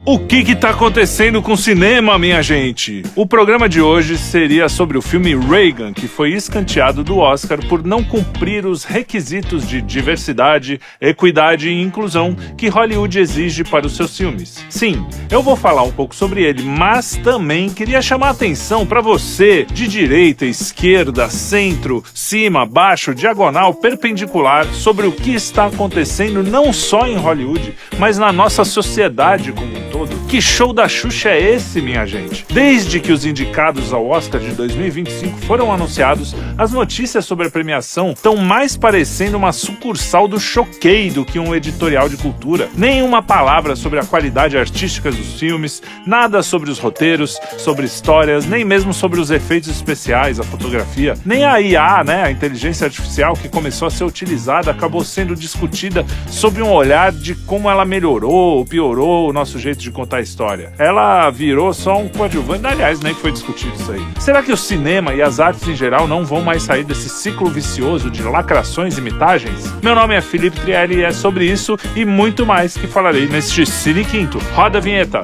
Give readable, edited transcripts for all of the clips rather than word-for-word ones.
O que tá acontecendo com o cinema, minha gente? O programa de hoje seria sobre o filme Reagan, que foi escanteado do Oscar por não cumprir os requisitos de diversidade, equidade e inclusão que Hollywood exige para os seus filmes. Sim, eu vou falar um pouco sobre ele, mas também queria chamar a atenção para você, de direita, esquerda, centro, cima, baixo, diagonal, perpendicular, sobre o que está acontecendo não só em Hollywood, mas na nossa sociedade como um todo. Que show da Xuxa é esse, minha gente? Desde que os indicados ao Oscar de 2025 foram anunciados, as notícias sobre a premiação estão mais parecendo uma sucursal do Choquei do que um editorial de cultura. Nenhuma palavra sobre a qualidade artística dos filmes, nada sobre os roteiros, sobre histórias, nem mesmo sobre os efeitos especiais, a fotografia. Nem a IA, a inteligência artificial que começou a ser utilizada, acabou sendo discutida sob um olhar de como ela melhorou ou piorou o nosso jeito de contar a história. Ela virou só um coadjuvante, aliás, nem foi discutido isso aí. Será que o cinema e as artes em geral não vão mais sair desse ciclo vicioso de lacrações e mitagens? Meu nome é Felipe Trielli e é sobre isso e muito mais que falarei neste Cine Quinto. Roda a vinheta!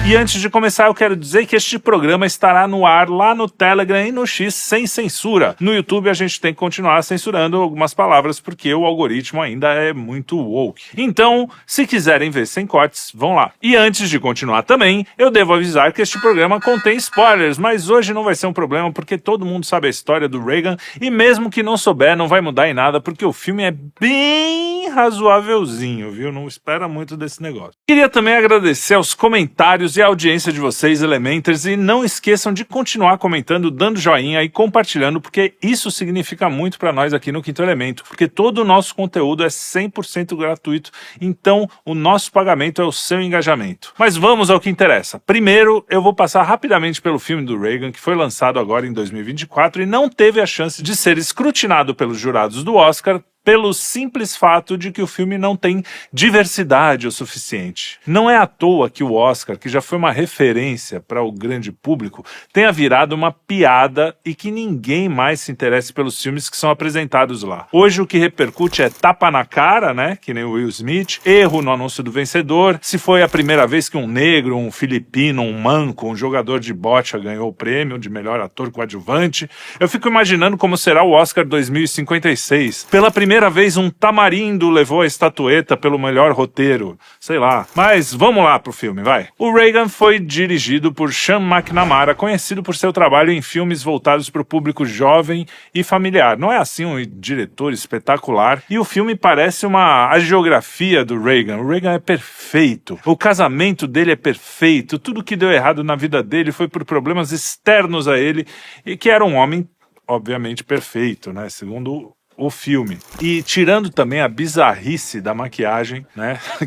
E antes de começar, eu quero dizer que este programa estará no ar lá no Telegram e no X sem censura. No YouTube a gente tem que continuar censurando algumas palavras porque o algoritmo ainda é muito woke. Então, se quiserem ver sem cortes, vão lá. E antes de continuar também, eu devo avisar que este programa contém spoilers, mas hoje não vai ser um problema porque todo mundo sabe a história do Reagan e mesmo que não souber, não vai mudar em nada porque o filme é bem razoávelzinho, viu? Não espera muito desse negócio. Queria também agradecer aos comentários e a audiência de vocês, Elementers, e não esqueçam de continuar comentando, dando joinha e compartilhando, porque isso significa muito para nós aqui no Quinto Elemento, porque todo o nosso conteúdo é 100% gratuito, então o nosso pagamento é o seu engajamento. Mas vamos ao que interessa. Primeiro, eu vou passar rapidamente pelo filme do Reagan, que foi lançado agora em 2024 e não teve a chance de ser escrutinado pelos jurados do Oscar, pelo simples fato de que o filme não tem diversidade o suficiente. Não é à toa que o Oscar, que já foi uma referência para o grande público, tenha virado uma piada e que ninguém mais se interesse pelos filmes que são apresentados lá. Hoje o que repercute é tapa na cara, que nem o Will Smith, erro no anúncio do vencedor, se foi a primeira vez que um negro, um filipino, um manco, um jogador de bocha ganhou o prêmio de melhor ator coadjuvante. Eu fico imaginando como será o Oscar 2056. Pela primeira vez um tamarindo levou a estatueta pelo melhor roteiro, sei lá. Mas vamos lá pro filme, vai. O Reagan foi dirigido por Sean McNamara, conhecido por seu trabalho em filmes voltados para o público jovem e familiar. Não é assim um diretor espetacular? E o filme parece uma hagiografia do Reagan. O Reagan é perfeito. O casamento dele é perfeito. Tudo que deu errado na vida dele foi por problemas externos a ele e que era um homem, obviamente, perfeito, segundo o filme. E tirando também a bizarrice da maquiagem,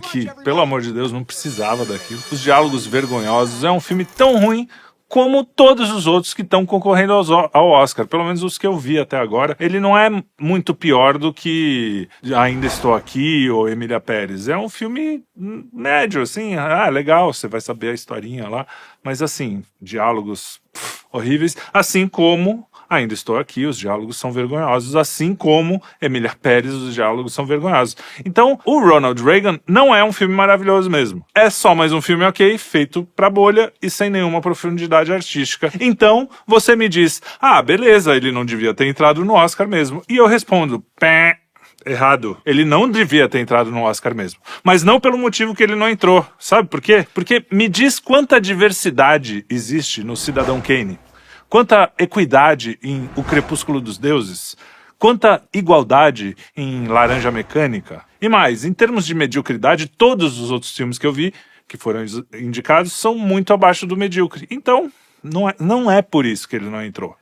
que, pelo amor de Deus, não precisava daquilo. Os diálogos vergonhosos. É um filme tão ruim como todos os outros que estão concorrendo ao Oscar, pelo menos os que eu vi até agora. Ele não é muito pior do que Ainda Estou Aqui ou Emília Pérez. É um filme médio, assim, legal, você vai saber a historinha lá, mas assim, diálogos horríveis, assim como Ainda Estou Aqui, os diálogos são vergonhosos, assim como Emília Pérez, os diálogos são vergonhosos. Então, o Ronald Reagan não é um filme maravilhoso mesmo. É só mais um filme ok, feito pra bolha e sem nenhuma profundidade artística. Então, você me diz, beleza, ele não devia ter entrado no Oscar mesmo. E eu respondo, errado. Ele não devia ter entrado no Oscar mesmo. Mas não pelo motivo que ele não entrou. Sabe por quê? Porque me diz quanta diversidade existe no Cidadão Kane. Quanta equidade em O Crepúsculo dos Deuses, quanta igualdade em Laranja Mecânica. E mais, em termos de mediocridade, todos os outros filmes que eu vi, que foram indicados, são muito abaixo do medíocre. Então, não é por isso que ele não entrou.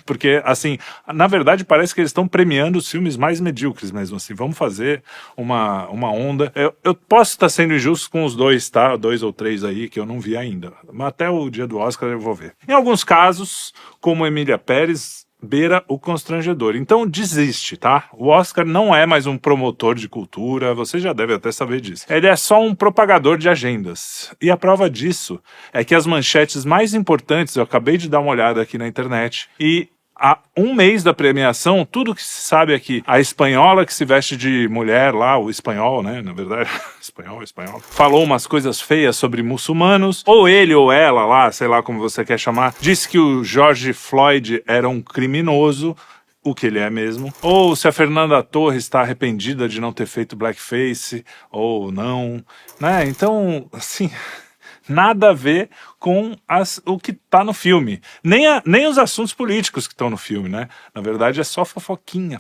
Porque, assim, na verdade parece que eles estão premiando os filmes mais medíocres mesmo, assim. Vamos fazer uma onda. Eu posso estar sendo injusto com os dois, tá? 2 ou 3 aí que eu não vi ainda. Mas até o dia do Oscar eu vou ver. Em alguns casos, como Emília Pérez, beira o constrangedor. Então desiste, tá? O Oscar não é mais um promotor de cultura, você já deve até saber disso. Ele é só um propagador de agendas. E a prova disso é que as manchetes mais importantes, eu acabei de dar uma olhada aqui na internet, e há um mês da premiação, tudo que se sabe é que a espanhola que se veste de mulher lá, o espanhol, né, na verdade, espanhol, falou umas coisas feias sobre muçulmanos, ou ele ou ela lá, sei lá como você quer chamar, disse que o George Floyd era um criminoso, o que ele é mesmo, ou se a Fernanda Torres está arrependida de não ter feito blackface, ou não, né, então, assim... Nada a ver com o que tá no filme. Nem os assuntos políticos que estão no filme, né? Na verdade é só fofoquinha,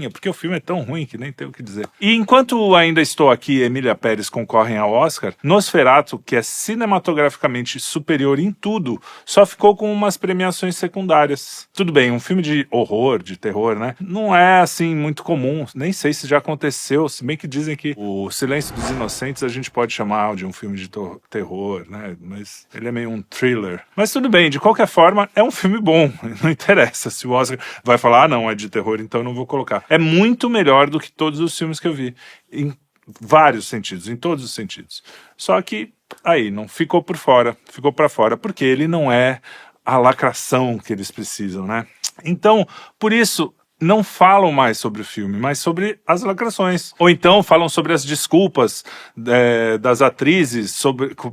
porque o filme é tão ruim que nem tem o que dizer. E enquanto ainda estou aqui e Emília Pérez concorrem ao Oscar, Nosferatu, que é cinematograficamente superior em tudo, só ficou com umas premiações secundárias. Tudo bem, um filme de horror, de terror, né? Não é assim muito comum, nem sei se já aconteceu, se bem que dizem que o Silêncio dos Inocentes a gente pode chamar de um filme de terror, né? Mas ele é meio um thriller. Mas tudo bem, de qualquer forma, é um filme bom. Não interessa se o Oscar vai falar, não, é de terror, então eu não vou colocar. É muito melhor do que todos os filmes que eu vi. Em vários sentidos, em todos os sentidos. Só que, aí, não ficou por fora, ficou pra fora, porque ele não é a lacração que eles precisam, né? Então, por isso... não falam mais sobre o filme, mas sobre as lacrações. Ou então falam sobre as desculpas das atrizes,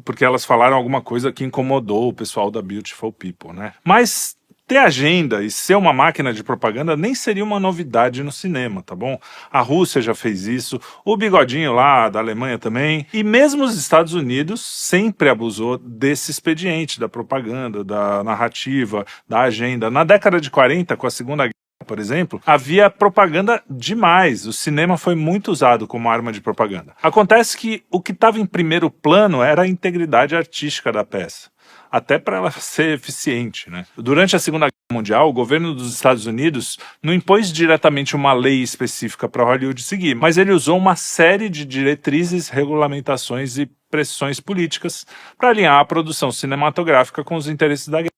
porque elas falaram alguma coisa que incomodou o pessoal da Beautiful People, né? Mas ter agenda e ser uma máquina de propaganda nem seria uma novidade no cinema, tá bom? A Rússia já fez isso, o Bigodinho lá da Alemanha também, e mesmo os Estados Unidos sempre abusou desse expediente, da propaganda, da narrativa, da agenda. Na década de 40, com a Segunda Guerra, por exemplo, havia propaganda demais. O cinema foi muito usado como arma de propaganda. Acontece que o que estava em primeiro plano era a integridade artística da peça, até para ela ser eficiente, né? Durante a Segunda Guerra Mundial, o governo dos Estados Unidos não impôs diretamente uma lei específica para Hollywood seguir, mas ele usou uma série de diretrizes, regulamentações e pressões políticas para alinhar a produção cinematográfica com os interesses da guerra.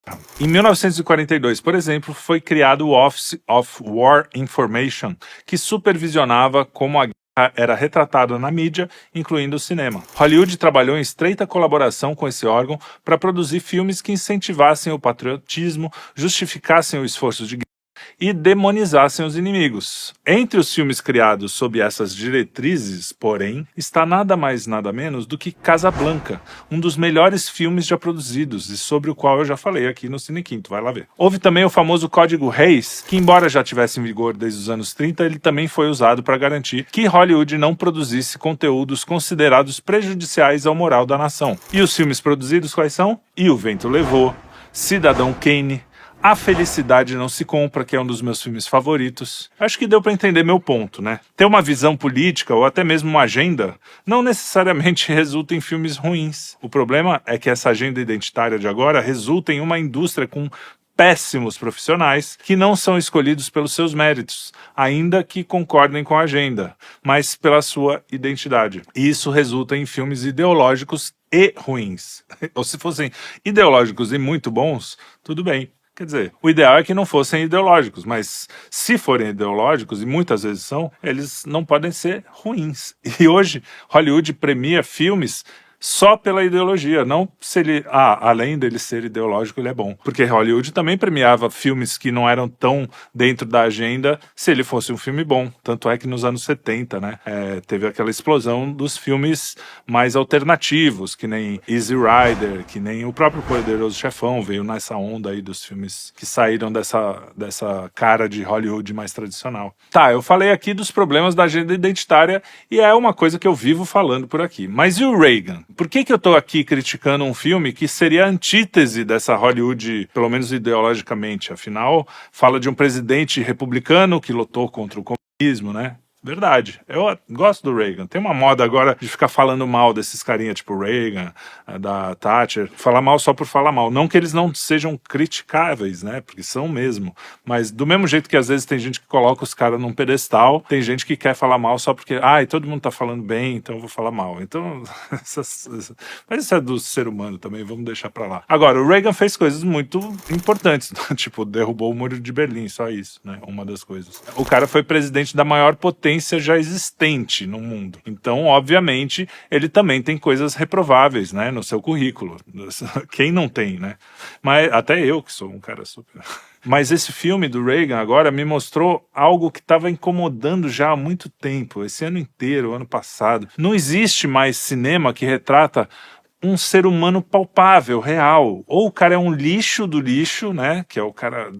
Em 1942, por exemplo, foi criado o Office of War Information, que supervisionava como a guerra era retratada na mídia, incluindo o cinema. Hollywood trabalhou em estreita colaboração com esse órgão para produzir filmes que incentivassem o patriotismo, justificassem o esforço de guerra e demonizassem os inimigos. Entre os filmes criados sob essas diretrizes, porém, está nada mais nada menos do que Casablanca, um dos melhores filmes já produzidos e sobre o qual eu já falei aqui no Cine Quinto, vai lá ver. Houve também o famoso Código Hays, que embora já tivesse em vigor desde os anos 30, ele também foi usado para garantir que Hollywood não produzisse conteúdos considerados prejudiciais ao moral da nação. E os filmes produzidos quais são? E o Vento Levou, Cidadão Kane, A Felicidade Não Se Compra, que é um dos meus filmes favoritos. Acho que deu para entender meu ponto, né? Ter uma visão política ou até mesmo uma agenda não necessariamente resulta em filmes ruins. O problema é que essa agenda identitária de agora resulta em uma indústria com péssimos profissionais que não são escolhidos pelos seus méritos, ainda que concordem com a agenda, mas pela sua identidade. E isso resulta em filmes ideológicos e ruins. Ou se fossem ideológicos e muito bons, tudo bem. Quer dizer, o ideal é que não fossem ideológicos, mas se forem ideológicos, e muitas vezes são, eles não podem ser ruins. E hoje, Hollywood premia filmes só pela ideologia, não se ele... além dele ser ideológico, ele é bom. Porque Hollywood também premiava filmes que não eram tão dentro da agenda se ele fosse um filme bom. Tanto é que nos anos 70, né, teve aquela explosão dos filmes mais alternativos, que nem Easy Rider, que nem o próprio Poderoso Chefão veio nessa onda aí dos filmes que saíram dessa cara de Hollywood mais tradicional. Tá, eu falei aqui dos problemas da agenda identitária e é uma coisa que eu vivo falando por aqui. Mas e o Reagan? Por que eu tô aqui criticando um filme que seria a antítese dessa Hollywood, pelo menos ideologicamente? Afinal, fala de um presidente republicano que lutou contra o comunismo, né? Verdade. Eu gosto do Reagan. Tem uma moda agora de ficar falando mal desses carinha tipo Reagan, da Thatcher. Falar mal só por falar mal. Não que eles não sejam criticáveis, né? Porque são mesmo. Mas do mesmo jeito que às vezes tem gente que coloca os caras num pedestal, tem gente que quer falar mal só porque, todo mundo tá falando bem, então eu vou falar mal. Então, mas isso é do ser humano também, vamos deixar pra lá. Agora, o Reagan fez coisas muito importantes. Tipo, derrubou o Muro de Berlim, só isso, né? Uma das coisas. O cara foi presidente da maior potência já existente no mundo. Então, obviamente, ele também tem coisas reprováveis, né, no seu currículo. Quem não tem, né? Mas até eu, que sou um cara super Mas esse filme do Reagan agora me mostrou algo que estava incomodando já há muito tempo, esse ano inteiro, ano passado. Não existe mais cinema que retrata um ser humano palpável, real. Ou o cara é um lixo do lixo, né? Que é o cara...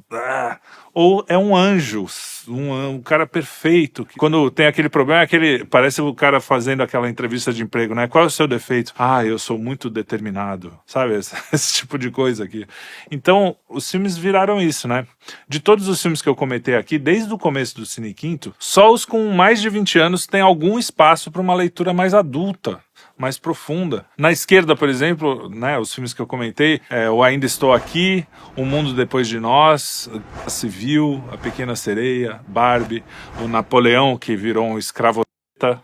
ou é um anjo, um cara perfeito. Quando tem aquele problema, parece o cara fazendo aquela entrevista de emprego, né? Qual é o seu defeito? Eu sou muito determinado. Sabe? Esse tipo de coisa aqui. Então, os filmes viraram isso, né? De todos os filmes que eu comentei aqui, desde o começo do Cine Quinto, só os com mais de 20 anos têm algum espaço para uma leitura mais adulta, mais profunda. Na esquerda, por exemplo, né, os filmes que eu comentei, O Ainda Estou Aqui, O Mundo Depois de Nós, A Civil, A Pequena Sereia, Barbie, o Napoleão, que virou um escravoceta,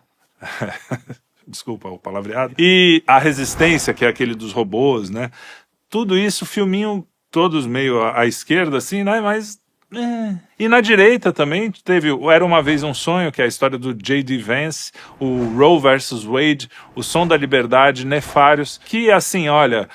desculpa o palavreado, e A Resistência, que é aquele dos robôs, né? Tudo isso, filminho, todos meio à esquerda, assim, né? Mas... E na direita também teve o Era Uma Vez um Sonho, que é a história do J.D. Vance, o Roe vs. Wade, O Som da Liberdade, Nefários, que assim, olha,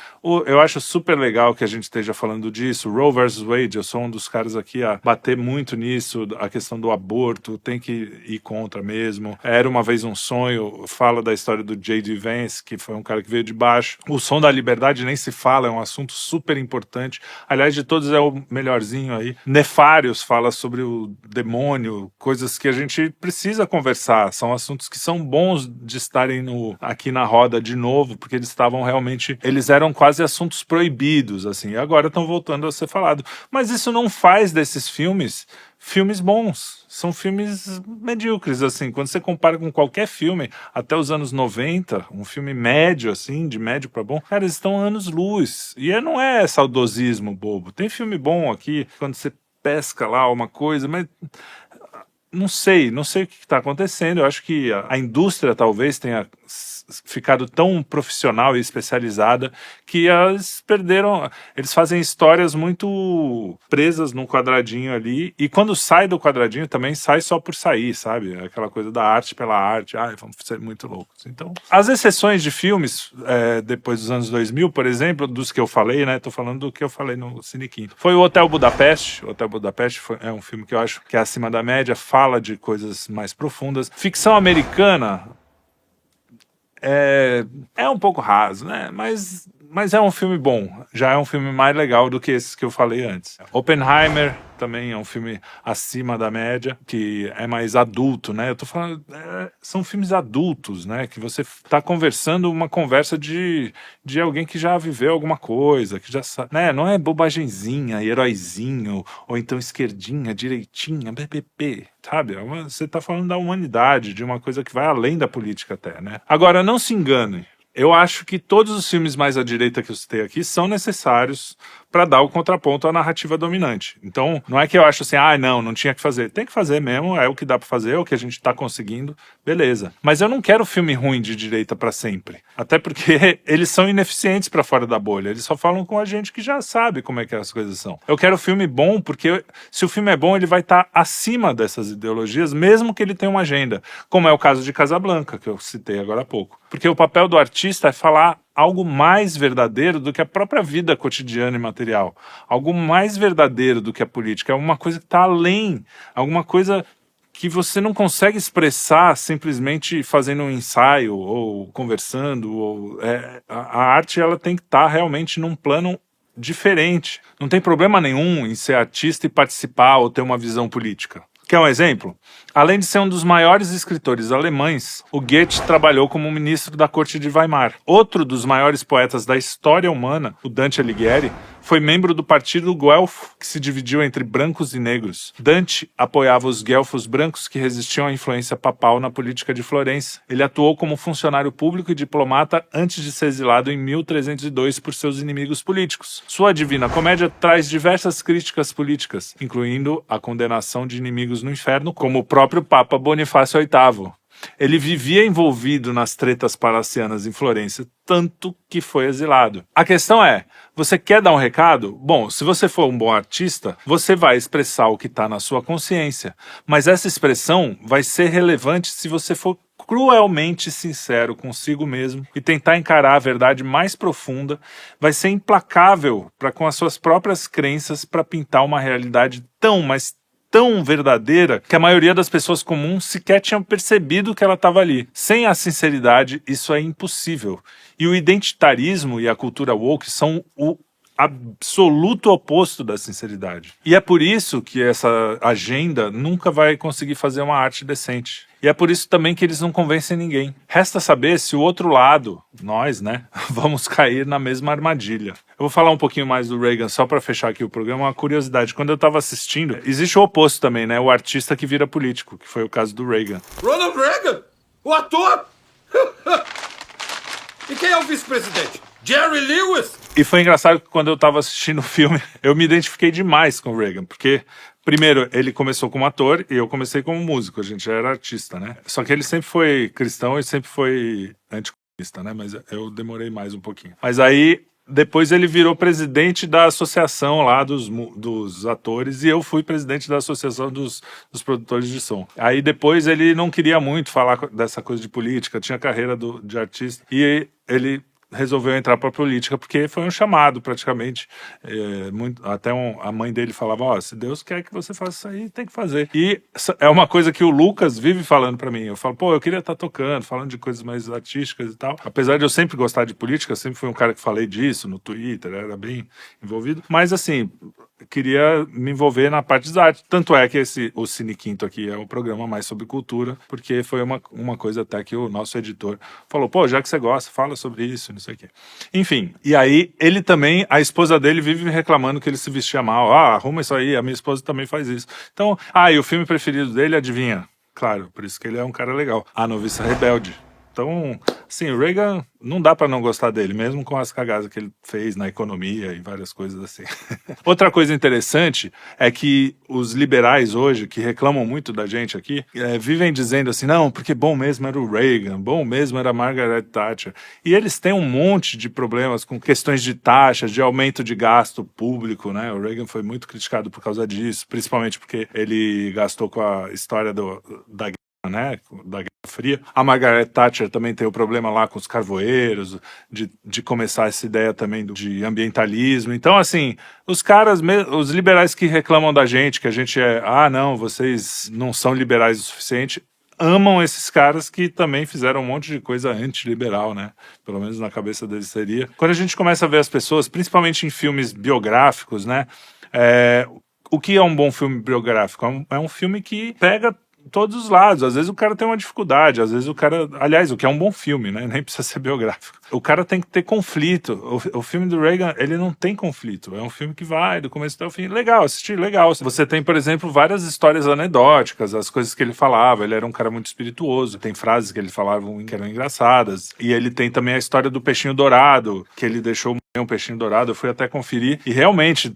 eu acho super legal que a gente esteja falando disso. Roe vs. Wade, eu sou um dos caras aqui a bater muito nisso, a questão do aborto, tem que ir contra mesmo. Era Uma Vez um Sonho, fala da história do J.D. Vance, que foi um cara que veio de baixo. O Som da Liberdade nem se fala, é um assunto super importante. Aliás, de todos é o melhorzinho aí. Nefários fala sobre o demônio, coisas que a gente precisa conversar, são assuntos que são bons de estarem aqui na roda de novo, porque eles eram quase assuntos proibidos, assim, e agora estão voltando a ser falado. Mas isso não faz desses filmes bons, são filmes medíocres, assim, quando você compara com qualquer filme, até os anos 90, um filme médio, assim, de médio para bom, cara, eles estão anos-luz, e não é saudosismo bobo, tem filme bom aqui, quando você pesca lá uma coisa, mas não sei o que está acontecendo. Eu acho que a indústria talvez tenha ficado tão profissional e especializada que eles fazem histórias muito presas num quadradinho ali, e quando sai do quadradinho também sai só por sair, sabe? Aquela coisa da arte pela arte, vamos ser muito loucos. Então, as exceções de filmes, depois dos anos 2000, por exemplo, dos que eu falei, né? Tô falando do que eu falei no Cine Quinto. Foi o Hotel Budapeste. O Hotel Budapeste é um filme que eu acho que é acima da média, fala de coisas mais profundas. Ficção americana é um pouco raso, né? Mas é um filme bom. Já é um filme mais legal do que esses que eu falei antes. Oppenheimer também é um filme acima da média, que é mais adulto, né? Eu tô falando, são filmes adultos, né? Que você tá conversando uma conversa de alguém que já viveu alguma coisa, que já sabe, né? Não é bobagenzinha, heróizinho, ou então esquerdinha, direitinha, BBB, sabe? Você tá falando da humanidade, de uma coisa que vai além da política até, né? Agora, não se engane. Eu acho que todos os filmes mais à direita que eu citei aqui são necessários para dar o contraponto à narrativa dominante. Então, não é que eu acho assim, não tinha que fazer. Tem que fazer mesmo, é o que dá para fazer, é o que a gente está conseguindo, beleza. Mas eu não quero filme ruim de direita para sempre. Até porque eles são ineficientes para fora da bolha. Eles só falam com a gente que já sabe como é que as coisas são. Eu quero filme bom porque se o filme é bom, ele vai estar acima dessas ideologias, mesmo que ele tenha uma agenda. Como é o caso de Casablanca, que eu citei agora há pouco. Porque o papel do artista é falar algo mais verdadeiro do que a própria vida cotidiana e material. Algo mais verdadeiro do que a política. É alguma coisa que está além. Alguma coisa que você não consegue expressar simplesmente fazendo um ensaio ou conversando. A arte ela tem que estar realmente num plano diferente. Não tem problema nenhum em ser artista e participar ou ter uma visão política. Quer um exemplo? Além de ser um dos maiores escritores alemães, o Goethe trabalhou como ministro da corte de Weimar. Outro dos maiores poetas da história humana, o Dante Alighieri, foi membro do partido guelfo, que se dividiu entre brancos e negros. Dante apoiava os guelfos brancos que resistiam à influência papal na política de Florença. Ele atuou como funcionário público e diplomata antes de ser exilado em 1302 por seus inimigos políticos. Sua Divina Comédia traz diversas críticas políticas, incluindo a condenação de inimigos no inferno, como o próprio Papa Bonifácio VIII. Ele vivia envolvido nas tretas palacianas em Florença, tanto que foi exilado. A questão é, você quer dar um recado? Bom, se você for um bom artista, você vai expressar o que está na sua consciência. Mas essa expressão vai ser relevante se você for cruelmente sincero consigo mesmo e tentar encarar a verdade mais profunda, vai ser implacável para com as suas próprias crenças para pintar uma realidade tão, mas tão verdadeira que a maioria das pessoas comuns sequer tinham percebido que ela estava ali. Sem a sinceridade, isso é impossível. E o identitarismo e a cultura woke são o absoluto oposto da sinceridade. E é por isso que essa agenda nunca vai conseguir fazer uma arte decente. E é por isso também que eles não convencem ninguém. Resta saber se o outro lado, nós, né, vamos cair na mesma armadilha. Eu vou falar um pouquinho mais do Reagan só para fechar aqui o programa. Uma curiosidade, quando eu estava assistindo, existe o oposto também, né, o artista que vira político, que foi o caso do Reagan. Ronald Reagan, o ator! E quem é o vice-presidente? Jerry Lewis? E foi engraçado que quando eu tava assistindo o filme, eu me identifiquei demais com o Reagan, porque, primeiro, ele começou como ator e eu comecei como músico, a gente já era artista, né? Só que ele sempre foi cristão e sempre foi anticomunista, né? Mas eu demorei mais um pouquinho. Mas aí, depois ele virou presidente da associação lá dos atores e eu fui presidente da associação dos produtores de som. Aí depois ele não queria muito falar dessa coisa de política, tinha carreira de artista e ele resolveu entrar para a política porque foi um chamado praticamente. A mãe dele falava, ó, se Deus quer que você faça isso aí, tem que fazer. E é uma coisa que o Lucas vive falando para mim. Eu falo, pô, eu queria estar tocando, falando de coisas mais artísticas e tal. Apesar de eu sempre gostar de política, sempre fui um cara que falei disso no Twitter, era bem envolvido. Mas assim, queria me envolver na parte das artes. Tanto é que o Cine Quinto aqui é um programa mais sobre cultura, porque foi uma coisa até que o nosso editor falou, pô, já que você gosta, fala sobre isso, não sei o quê. Enfim, e aí ele também, a esposa dele vive reclamando que ele se vestia mal. Ah, arruma isso aí, a minha esposa também faz isso. Então, e o filme preferido dele, adivinha? Claro, por isso que ele é um cara legal. A Noviça Rebelde. Então, assim, o Reagan não dá pra não gostar dele, mesmo com as cagadas que ele fez na economia e várias coisas assim. Outra coisa interessante é que os liberais hoje, que reclamam muito da gente aqui, vivem dizendo assim, não, porque bom mesmo era o Reagan, bom mesmo era a Margaret Thatcher. E eles têm um monte de problemas com questões de taxas, de aumento de gasto público, né? O Reagan foi muito criticado por causa disso, principalmente porque ele gastou com a história da guerra, né, da Guerra Fria. A Margaret Thatcher também tem o problema lá com os carvoeiros, de começar essa ideia também de ambientalismo. Então, assim, os liberais que reclamam da gente, que a gente não, vocês não são liberais o suficiente, amam esses caras que também fizeram um monte de coisa antiliberal, né? Pelo menos na cabeça deles seria. Quando a gente começa a ver as pessoas, principalmente em filmes biográficos, né? O que é um bom filme biográfico? É um filme que pega todos os lados. Às vezes o cara tem uma dificuldade, às vezes o cara... Aliás, o que é um bom filme, né? Nem precisa ser biográfico. O cara tem que ter conflito. O filme do Reagan, ele não tem conflito. É um filme que vai do começo até o fim. Legal, assistir, legal. Você tem, por exemplo, várias histórias anedóticas, as coisas que ele falava. Ele era um cara muito espirituoso. Tem frases que ele falava que eram engraçadas. E ele tem também a história do peixinho dourado, que ele deixou um peixinho dourado. Eu fui até conferir. E realmente,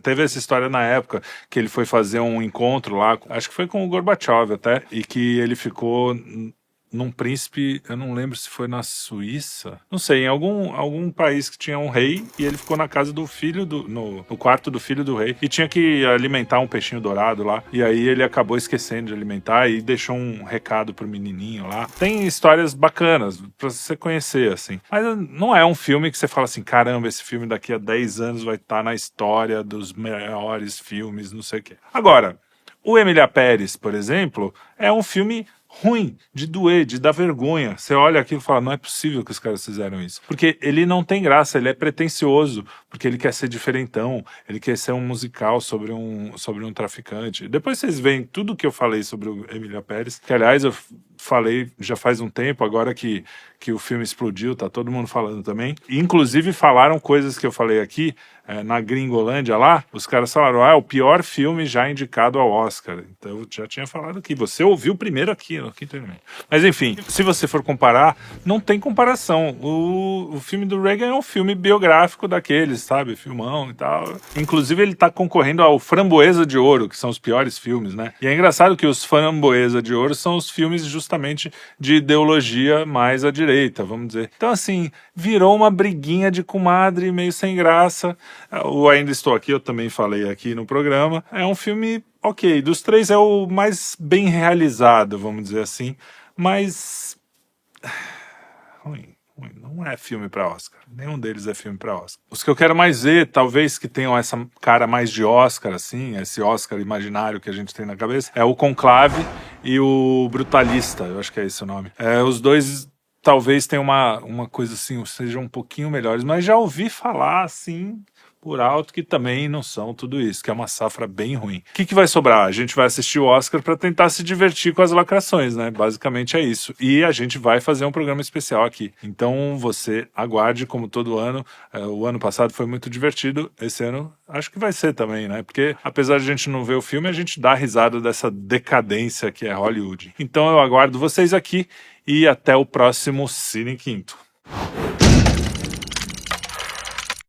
teve essa história na época, que ele foi fazer um encontro lá, acho que foi com o Gorbachev até, e que ele ficou num príncipe, eu não lembro se foi na Suíça, não sei, em algum país que tinha um rei, e ele ficou na casa do filho, no quarto do filho do rei, e tinha que alimentar um peixinho dourado lá, e aí ele acabou esquecendo de alimentar e deixou um recado pro menininho lá. Tem histórias bacanas pra você conhecer, assim, mas não é um filme que você fala assim, caramba, esse filme daqui a 10 anos vai estar na história dos maiores filmes, não sei o quê. Agora, o Emília Pérez, por exemplo, é um filme ruim, de doer, de dar vergonha. Você olha aquilo e fala, não é possível que os caras fizeram isso. Porque ele não tem graça, ele é pretensioso, porque ele quer ser diferentão, ele quer ser um musical sobre um traficante. Depois vocês veem tudo que eu falei sobre o Emília Pérez, que aliás eu falei já faz um tempo, agora que o filme explodiu, tá todo mundo falando também. E, inclusive falaram coisas que eu falei aqui, na Gringolândia lá, os caras falaram, é o pior filme já indicado ao Oscar. Então eu já tinha falado aqui, você ouviu primeiro aqui, no Quinto Elemento. Mas enfim, se você for comparar, não tem comparação. O filme do Reagan é um filme biográfico daqueles, sabe, filmão e tal. Inclusive ele tá concorrendo ao Framboesa de Ouro, que são os piores filmes, né? E é engraçado que os Framboesa de Ouro são os filmes justamente de ideologia mais à direita, vamos dizer. Então assim, virou uma briguinha de comadre meio sem graça. O Ainda Estou Aqui, eu também falei aqui no programa, é um filme ok, dos três é o mais bem realizado, vamos dizer assim, mas ruim. Não é filme pra Oscar. Nenhum deles é filme pra Oscar. Os que eu quero mais ver, talvez que tenham essa cara mais de Oscar, assim, esse Oscar imaginário que a gente tem na cabeça, é o Conclave e o Brutalista, eu acho que é esse o nome. Os dois talvez tenham uma coisa assim, sejam um pouquinho melhores, mas já ouvi falar, assim, por alto, que também não são tudo isso, que é uma safra bem ruim. O que vai sobrar? A gente vai assistir o Oscar para tentar se divertir com as lacrações, né? Basicamente é isso. E a gente vai fazer um programa especial aqui. Então você aguarde, como todo ano. O ano passado foi muito divertido, esse ano acho que vai ser também, né? Porque apesar de a gente não ver o filme, a gente dá risada dessa decadência que é Hollywood. Então eu aguardo vocês aqui e até o próximo Cine Quinto.